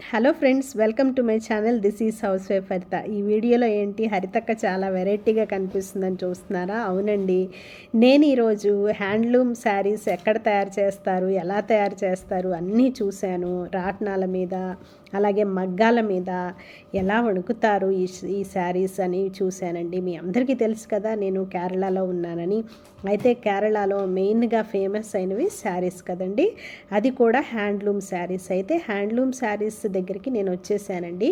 Hello friends, welcome to my channel. This is house wife హరిత. ఈ వీడియోలో ఏంటి, హరితక్క చాలా వెరైటీగా కనిపిస్తుందని చూస్తున్నారా? అవునండి, నేను ఈరోజు హ్యాండ్లూమ్ శారీస్ ఎక్కడ తయారు చేస్తారు, ఎలా తయారు చేస్తారు అన్నీ చూశాను. రాట్నాల మీద, అలాగే మగ్గాల మీద ఎలా వణుకుతారు ఈ శారీస్ అని చూశానండి. మీ అందరికీ తెలుసు కదా, నేను కేరళలో ఉన్నానని. అయితే కేరళలో మెయిన్గా ఫేమస్ అయినవి శారీస్ కదండి, అది కూడా హ్యాండ్లూమ్ శారీస్. అయితే హ్యాండ్లూమ్ శారీస్ దగ్గరికి నేను వచ్చేసానండి.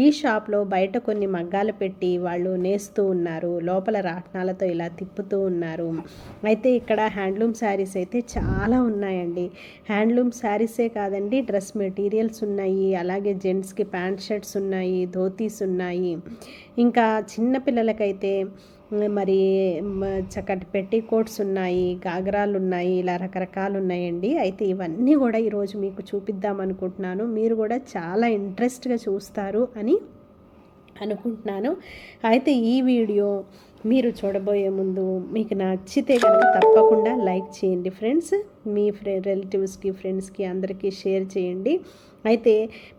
ఈ షాప్లో బయట కొన్ని మగ్గాలు పెట్టి వాళ్ళు నేస్తూ ఉన్నారు, లోపల రాట్నాలతో ఇలా తిప్పుతూ ఉన్నారు. అయితే ఇక్కడ హ్యాండ్లూమ్ శారీస్ అయితే చాలా ఉన్నాయండి. హ్యాండ్లూమ్ శారీసే కాదండి, డ్రెస్ మెటీరియల్స్ ఉన్నాయి, అలాగే జెంట్స్కి ప్యాంట్ షర్ట్స్ ఉన్నాయి, ధోతీస్ ఉన్నాయి, ఇంకా చిన్నపిల్లలకైతే మరి చక్కటి పెట్టి కోట్స్ ఉన్నాయి, గాగ్రాలు ఉన్నాయి, ఇలా రకరకాలు ఉన్నాయండి. అయితే ఇవన్నీ కూడా ఈరోజు మీకు చూపిద్దాం అనుకుంటున్నాను. మీరు కూడా చాలా ఇంట్రెస్ట్గా చూస్తారు అని అనుకుంటున్నాను. అయితే ఈ వీడియో మీరు చూడబోయే ముందు మీకు నచ్చితే కనుక తప్పకుండా లైక్ చేయండి ఫ్రెండ్స్. మీ రిలేటివ్స్కి, ఫ్రెండ్స్కి అందరికీ షేర్ చేయండి. అయితే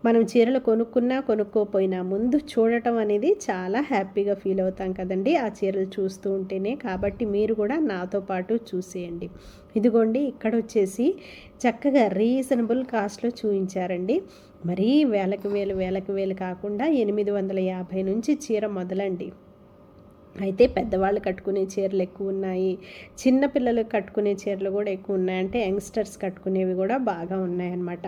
మనం చీరలు కొనుక్కున్నా కొనుక్కోపోయినా ముందు చూడటం అనేది చాలా హ్యాపీగా ఫీల్ అవుతాం కదండి, ఆ చీరలు చూస్తూ ఉంటేనే. కాబట్టి మీరు కూడా నాతో పాటు చూసేయండి. ఇదిగోండి, ఇక్కడ వచ్చేసి చక్కగా రీజనబుల్ కాస్ట్లో చూపించారండి. మరీ వేలకు వేలు కాకుండా 850 నుంచి చీర మొదలండి. అయితే పెద్దవాళ్ళు కట్టుకునే చీరలు ఎక్కువ ఉన్నాయి, చిన్నపిల్లలు కట్టుకునే చీరలు కూడా ఎక్కువ ఉన్నాయి. అంటే యంగ్స్టర్స్ కట్టుకునేవి కూడా బాగా ఉన్నాయన్నమాట.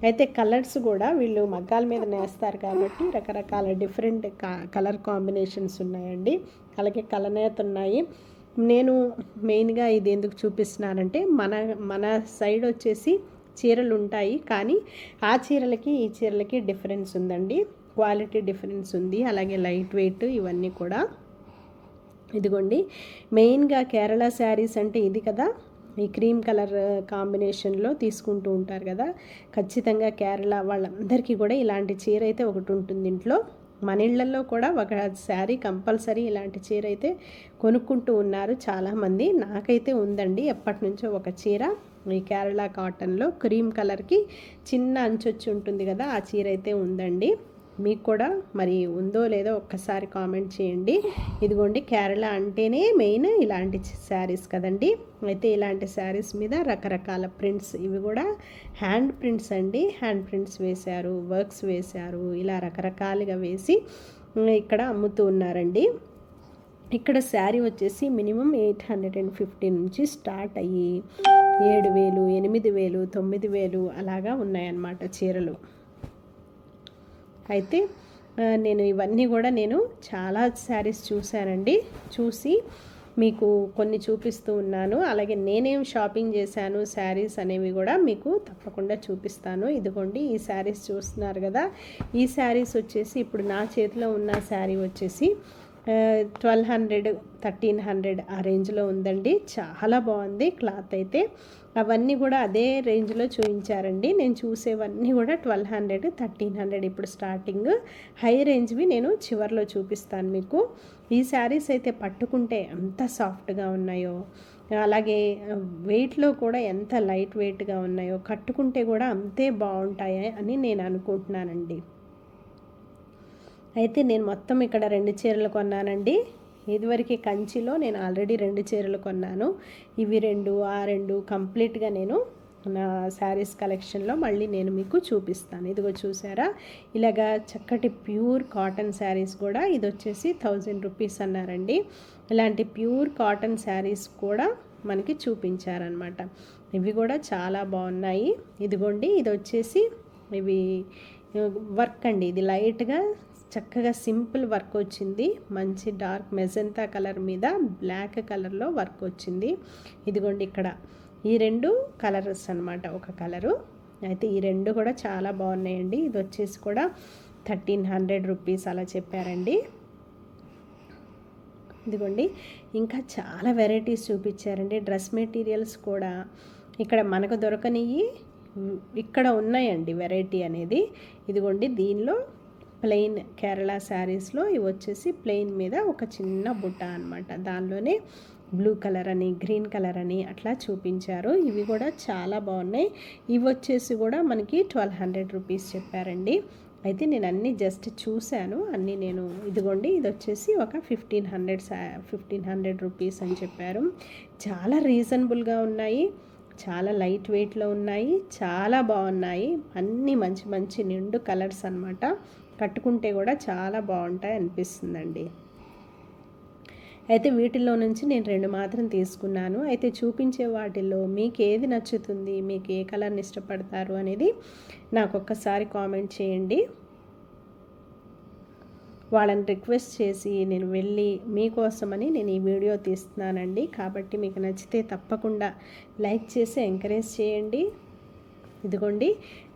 అయితే కలర్స్ కూడా వీళ్ళు మగ్గాల మీద నేస్తారు కాబట్టి రకరకాల డిఫరెంట్ కలర్ కాంబినేషన్స్ ఉన్నాయండి. అలాగే కలనేత ఉన్నాయి. నేను మెయిన్గా ఇది ఎందుకు చూపిస్తున్నానంటే, మన సైడ్ వచ్చేసి చీరలు ఉంటాయి, కానీ ఆ చీరలకి ఈ చీరలకి డిఫరెన్స్ ఉందండి, క్వాలిటీ డిఫరెన్స్ ఉంది. అలాగే లైట్ వెయిట్ ఇవన్నీ కూడా. ఇదిగోండి, మెయిన్గా కేరళ శారీస్ అంటే ఇది కదా, ఈ క్రీమ్ కలర్ కాంబినేషన్లో తీసుకుంటూ ఉంటారు కదా. ఖచ్చితంగా కేరళ వాళ్ళందరికీ కూడా ఇలాంటి చీర అయితే ఒకటి ఉంటుంది ఇంట్లో. మన ఇళ్లలో కూడా ఒక శారీ కంపల్సరీ ఇలాంటి చీర అయితే కొనుక్కుంటూ ఉన్నారు చాలామంది. నాకైతే ఉందండి ఎప్పటి నుంచో ఒక చీర, ఈ కేరళ కాటన్లో క్రీమ్ కలర్కి చిన్న అంచొచ్చి ఉంటుంది కదా, ఆ చీర అయితే ఉందండి. మీకు కూడా మరి ఉందో లేదో ఒక్కసారి కామెంట్ చేయండి. ఇదిగోండి, కేరళ అంటేనే మెయిన్ ఇలాంటి శారీస్ కదండి. అయితే ఇలాంటి శారీస్ మీద రకరకాల ప్రింట్స్, ఇవి కూడా హ్యాండ్ ప్రింట్స్ అండి. హ్యాండ్ ప్రింట్స్ వేశారు, వర్క్స్ వేశారు, ఇలా రకరకాలుగా వేసి ఇక్కడ అమ్ముతూ ఉన్నారండి. ఇక్కడ శారీ వచ్చేసి మినిమం 850 నుంచి స్టార్ట్ అయ్యి 7,000, 8,000, 9,000 అలాగా ఉన్నాయన్నమాట చీరలు. అయితే నేను ఇవన్నీ కూడా చాలా శారీస్ చూశానండి. చూసి మీకు కొన్ని చూపిస్తూ ఉన్నాను. అలాగే నేనేం షాపింగ్ చేశాను శారీస్ అనేవి కూడా మీకు తప్పకుండా చూపిస్తాను. ఇదిగోండి, ఈ శారీస్ చూస్తున్నారు కదా, ఈ శారీస్ వచ్చేసి ఇప్పుడు నా చేతిలో ఉన్న శారీ వచ్చేసి 1,200, 1,300 ఆ రేంజ్లో ఉందండి. చాలా బాగుంది క్లాత్ అయితే. అవన్నీ కూడా అదే రేంజ్లో చూపించారండి. నేను చూసేవన్నీ కూడా 1,200, 1,300 ఇప్పుడు స్టార్టింగ్. హై రేంజ్వి నేను చివర్లో చూపిస్తాను మీకు. ఈ శారీస్ అయితే పట్టుకుంటే ఎంత సాఫ్ట్గా ఉన్నాయో, అలాగే వెయిట్లో కూడా ఎంత లైట్ వెయిట్గా ఉన్నాయో, కట్టుకుంటే కూడా అంతే బాగుంటాయి అని నేను అనుకుంటున్నానండి. అయితే నేను మొత్తం ఇక్కడ 2 చీరలు కొన్నానండి. ఇదివరకు కంచిలో నేను ఆల్రెడీ 2 చీరలు కొన్నాను. ఇవి 2, ఆ 2 కంప్లీట్గా నేను నా శారీస్ కలెక్షన్లో మళ్ళీ నేను మీకు చూపిస్తాను. ఇదిగో చూసారా, ఇలాగా చక్కటి ప్యూర్ కాటన్ శారీస్ కూడా, ఇది వచ్చేసి 1,000 రూపీస్ అన్నారండి. ఇలాంటి ప్యూర్ కాటన్ శారీస్ కూడా మనకి చూపించారనమాట. ఇవి కూడా చాలా బాగున్నాయి. ఇదిగోండి, ఇది వచ్చేసి ఇవి వర్క్ అండి. ఇది లైట్గా చక్కగా సింపుల్ వర్క్ వచ్చింది. మంచి డార్క్ మెజెంతా కలర్ మీద బ్లాక్ కలర్లో వర్క్ వచ్చింది. ఇదిగోండి, ఇక్కడ ఈ 2 కలర్స్ అనమాట, ఒక కలరు. అయితే ఈ 2 కూడా చాలా బాగున్నాయండి. ఇది వచ్చేసి కూడా 1,300 రూపీస్ అలా చెప్పారండి. ఇదిగోండి, ఇంకా చాలా వెరైటీస్ చూపించారండి. డ్రెస్ మెటీరియల్స్ కూడా ఇక్కడ మనకు దొరకనివి ఇక్కడ ఉన్నాయండి, వెరైటీ అనేది. ఇదిగోండి, దీనిలో ప్లెయిన్ కేరళ శారీస్లో ఇవి వచ్చేసి ప్లెయిన్ మీద ఒక చిన్న బుట్ట అనమాట, దానిలోనే బ్లూ కలర్ అని, గ్రీన్ కలర్ అని అట్లా చూపించారు. ఇవి కూడా చాలా బాగున్నాయి. ఇవి వచ్చేసి కూడా మనకి 1200 రూపీస్ చెప్పారండి. అయితే నేను అన్నీ జస్ట్ చూశాను. అన్నీ నేను ఇదిగోండి, ఇది వచ్చేసి ఒక 1500 రూపీస్ అని చెప్పారు. చాలా రీజనబుల్గా ఉన్నాయి, చాలా లైట్ వెయిట్లో ఉన్నాయి, చాలా బాగున్నాయి. అన్నీ మంచి మంచి నిండు కలర్స్ అన్నమాట. కట్టుకుంటే కూడా చాలా బాగుంటాయి అనిపిస్తుందండి. అయితే వీటిల్లో నుంచి నేను 2 మాత్రం తీసుకున్నాను. అయితే చూపించే వాటిల్లో మీకు ఏది నచ్చుతుంది, మీకు ఏ కలర్ని ఇష్టపడతారు అనేది నాకు ఒక్కసారి కామెంట్ చేయండి. వాళ్ళని రిక్వెస్ట్ చేసి నేను వెళ్ళి మీకోసమని నేను ఈ వీడియో తీస్తున్నానండి. కాబట్టి మీకు నచ్చితే తప్పకుండా లైక్ చేసి ఎంకరేజ్ చేయండి. ఇదిగోండి,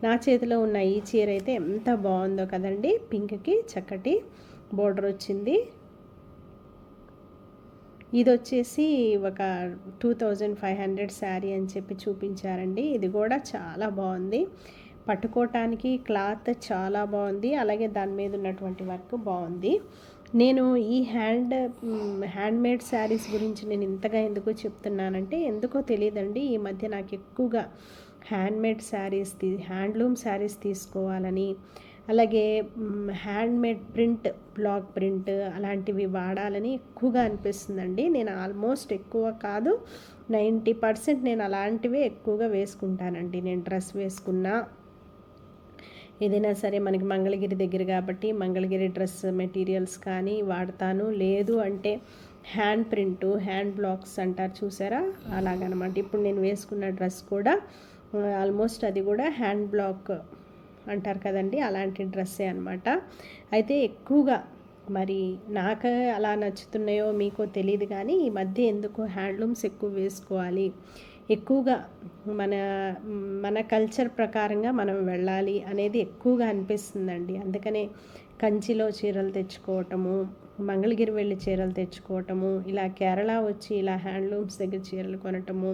నా చేతిలో ఉన్న ఈ చీర అయితే ఎంత బాగుందో కదండి. పింక్కి చక్కటి బోర్డర్ వచ్చింది. ఇది వచ్చేసి ఒక 2500 శారీ అని చెప్పి చూపించారండి. ఇది కూడా చాలా బాగుంది. పట్టుకోవటానికి క్లాత్ చాలా బాగుంది, అలాగే దాని మీద ఉన్నటువంటి వర్క్ బాగుంది. నేను ఈ హ్యాండ్మేడ్ శారీస్ గురించి నేను ఇంతగా ఎందుకు చెప్తున్నానంటే, ఎందుకో తెలియదండి, ఈ మధ్య నాకు ఎక్కువగా హ్యాండ్మేడ్ శారీస్ హ్యాండ్లూమ్ శారీస్ తీసుకోవాలని, అలాగే హ్యాండ్మేడ్ ప్రింట్, బ్లాక్ ప్రింట్ అలాంటివి వాడాలని ఎక్కువగా అనిపిస్తుందండి. నేను ఆల్మోస్ట్ ఎక్కువ కాదు, 90% నేను అలాంటివే ఎక్కువగా వేసుకుంటానండి. నేను డ్రెస్ వేసుకున్నా ఏదైనా సరే మనకి మంగళగిరి దగ్గర కాబట్టి మంగళగిరి డ్రెస్ మెటీరియల్స్ కానీ వాడతాను. లేదు అంటే హ్యాండ్ ప్రింటు, హ్యాండ్ బ్లాక్స్ అంటారు చూసారా, అలాగనమాట. ఇప్పుడు నేను వేసుకున్న డ్రెస్ కూడా ఆల్మోస్ట్ అది కూడా హ్యాండ్ బ్లాక్ అంటారు కదండి, అలాంటి డ్రెస్సే అనమాట. అయితే ఎక్కువగా మరి నాకు అలా నచ్చుతున్నాయో మీకో తెలియదు కానీ ఈ మధ్య ఎందుకో హ్యాండ్లూమ్స్ ఎక్కువ వేసుకోవాలి, ఎక్కువగా మన కల్చర్ ప్రకారంగా మనం వెళ్ళాలి అనేది ఎక్కువగా అనిపిస్తుందండి. అందుకనే కంచిలో చీరలు తెచ్చుకోవటము, మంగళగిరి వెళ్ళి చీరలు తెచ్చుకోవటము, ఇలా కేరళ వచ్చి ఇలా హ్యాండ్లూమ్స్ దగ్గర చీరలు కొనటము,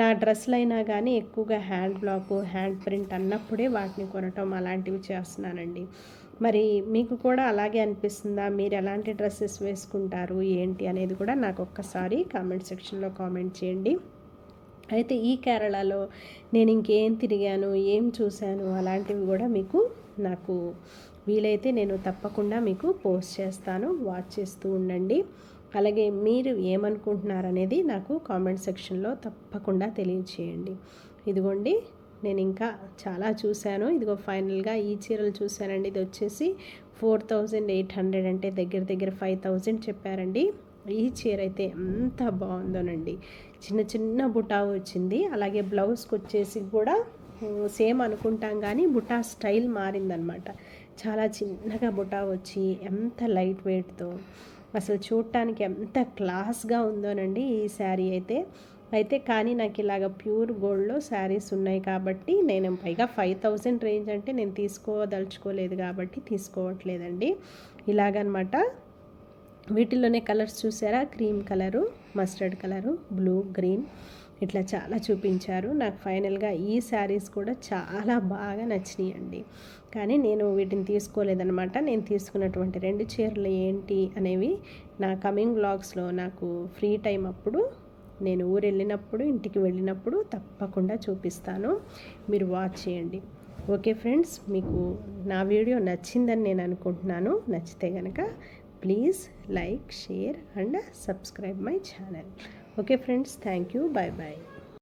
నా డ్రెస్సులు అయినా కానీ ఎక్కువగా హ్యాండ్ బ్లాకు, హ్యాండ్ ప్రింట్ అన్నప్పుడే వాటిని కొనటం అలాంటివి చేస్తున్నానండి. మరి మీకు కూడా అలాగే అనిపిస్తుందా? మీరు ఎలాంటి డ్రెస్సెస్ వేసుకుంటారు ఏంటి అనేది కూడా నాకు ఒక్కసారి కామెంట్ సెక్షన్లో కామెంట్ చేయండి. అయితే ఈ కేరళలో నేను ఇంకేం తిరిగాను, ఏం చూశాను అలాంటివి కూడా మీకు నాకు వీలైతే నేను తప్పకుండా మీకు పోస్ట్ చేస్తాను. వాచ్ చేస్తూ ఉండండి. అలాగే మీరు ఏమనుకుంటున్నారనేది నాకు కామెంట్ సెక్షన్లో తప్పకుండా తెలియచేయండి. ఇదిగోండి, నేను ఇంకా చాలా చూశాను. ఇదిగో ఫైనల్గా ఈ చీరలు చూశానండి. ఇది వచ్చేసి 4800 అంటే దగ్గర దగ్గర 5000 చెప్పారండి. ఈ చీర అయితే ఎంత బాగుందోనండి. చిన్న చిన్న బుటా వచ్చింది, అలాగే బ్లౌజ్కి వచ్చేసి కూడా సేమ్ అనుకుంటాం కానీ బుటా స్టైల్ మారిందనమాట. చాలా చిన్నగా బుటా వచ్చి ఎంత లైట్ వెయిట్తో అసలు చూడటానికి ఎంత క్లాస్గా ఉందోనండి ఈ శారీ అయితే కానీ నాకు ఇలాగ ప్యూర్ గోల్డ్లో శారీస్ ఉన్నాయి కాబట్టి నేను పైగా 5000 రేంజ్ అంటే నేను తీసుకోదలుచుకోలేదు కాబట్టి తీసుకోవట్లేదండి. ఇలాగనమాట. వీటిల్లోనే కలర్స్ చూసారా, cream colour, mustard colour, blue, green ఇట్లా చాలా చూపించారు. నాకు ఫైనల్గా ఈ శారీస్ కూడా చాలా బాగా నచ్చినాయండి. కానీ నేను వీటిని తీసుకోలేదన్నమాట. నేను తీసుకున్నటువంటి 2 చీరలు ఏంటి అనేవి నా కమింగ్ వ్లాగ్స్లో నాకు ఫ్రీ టైం అప్పుడు, నేను ఊరు వెళ్ళినప్పుడు, ఇంటికి వెళ్ళినప్పుడు తప్పకుండా చూపిస్తాను. మీరు వాచ్ చేయండి. ఓకే ఫ్రెండ్స్, మీకు నా వీడియో నచ్చిందని నేను అనుకుంటున్నాను. నచ్చితే కనుక please like, share and subscribe my channel. Okay friends, thank you. Bye bye.